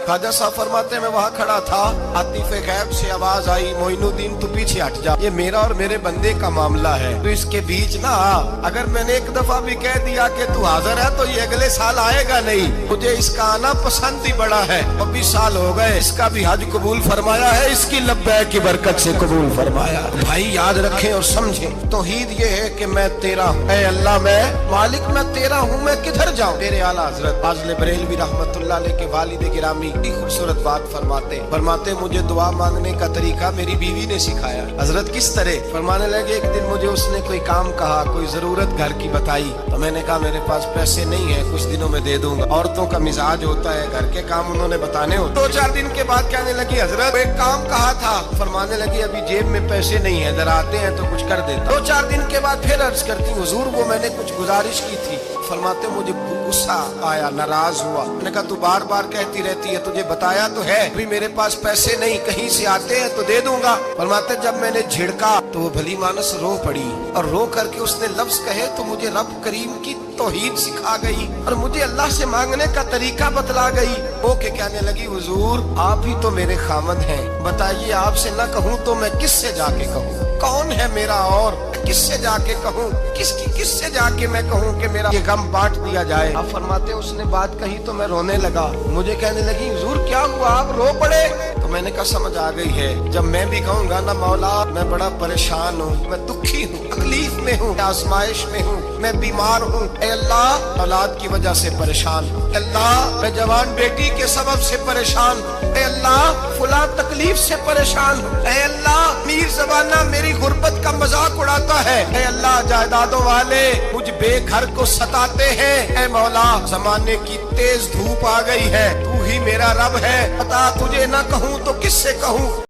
ख्वाजा साहब फरमाते मैं वहाँ खड़ा था, आतिफ़े गैब से आवाज आई, मोइनुद्दीन तू पीछे हट जा, ये मेरा और मेरे बंदे का मामला है, तो इसके बीच ना आ। अगर मैंने एक दफा भी कह दिया कि तू हाजिर है तो ये अगले साल आएगा नहीं। मुझे इसका आना पसंद ही बड़ा है। 20 साल हो गए, इसका भी हज कबूल फरमाया है, इसकी लब्बैक की बरकत से कबूल फरमाया। भाई याद रखें और समझें, तौहीद ये है कि मैं तेरा हूँ, ऐ अल्लाह मैं मालिक, मैं तेरा हूँ, मैं किधर जाऊँ। तेरे आला हजरत फाज़िल बरेलवी रहमतुल्लाह अलैह के वालिद गिरामी खूबसूरत बात फरमाते मुझे दुआ मांगने का तरीका मेरी बीवी ने सिखाया। हजरत किस तरह? फरमाने लगे एक दिन मुझे उसने कोई काम कहा, कोई जरूरत घर की बताई, तो मैंने कहा मेरे पास पैसे नहीं है, कुछ दिनों में दे दूंगा। औरतों का मिजाज होता है, घर के काम उन्होंने बताने होते। 2-4 दिन के बाद कहने लगी हजरत एक काम कहा था। फरमाने लगी अभी जेब में पैसे नहीं है, जरा आते हैं तो कुछ कर देता। 2-4 दिन के बाद फिर अर्ज करती हुजूर वो मैंने कुछ गुजारिश की थी। फरमाते मुझे गुस्सा आया, नाराज हुआ। मैंने कहा तू बार बार कहती रहती है, तुझे बताया तो है अभी मेरे पास पैसे नहीं, कहीं से आते हैं तो दे दूंगा। फरमाते जब मैंने झिड़का तो वो भली मानस रो पड़ी और रो करके उसने लफ्ज कहे तो मुझे रब करीम की तौहीद सिखा गई और मुझे अल्लाह से मांगने का तरीका बतला गई। वो के कहने लगी हुजूर आप ही तो मेरे खामद हैं, बताइए आपसे न कहूँ तो मैं किससे जाके कहूँ? कौन है मेरा और किससे जाके कहूँ? किससे जाके मैं कहूँ कि मेरा ये गम बांट दिया जाए? आप फरमाते उसने बात कही तो मैं रोने लगा। मुझे कहने लगी हुजूर क्या हुआ, आप रो पड़े? तो मैंने कहा समझ आ गई है, जब मैं भी कहूँगा ना मौला मैं बड़ा परेशान हूँ, मैं दुखी हूँ, तकलीफ में हूँ, आजमाइश में हूँ, मैं बीमार हूँ, ऐ अल्लाह औलाद की वजह से परेशान, अल्लाह मैं जवान बेटी के सबब से परेशान, ऐ अल्लाह फुला तकलीफ से परेशान हूँ, ऐ अल्लाह मीर ज़बाना मेरी गुर्बत का मजाक उड़ाता है, ऐ अल्लाह जायदादों वाले मुझ बेघर को सताते हैं, ऐ मौला जमाने की तेज धूप आ गई है, तू ही मेरा रब है, बता तुझे ना कहूँ तो किससे कहूँ?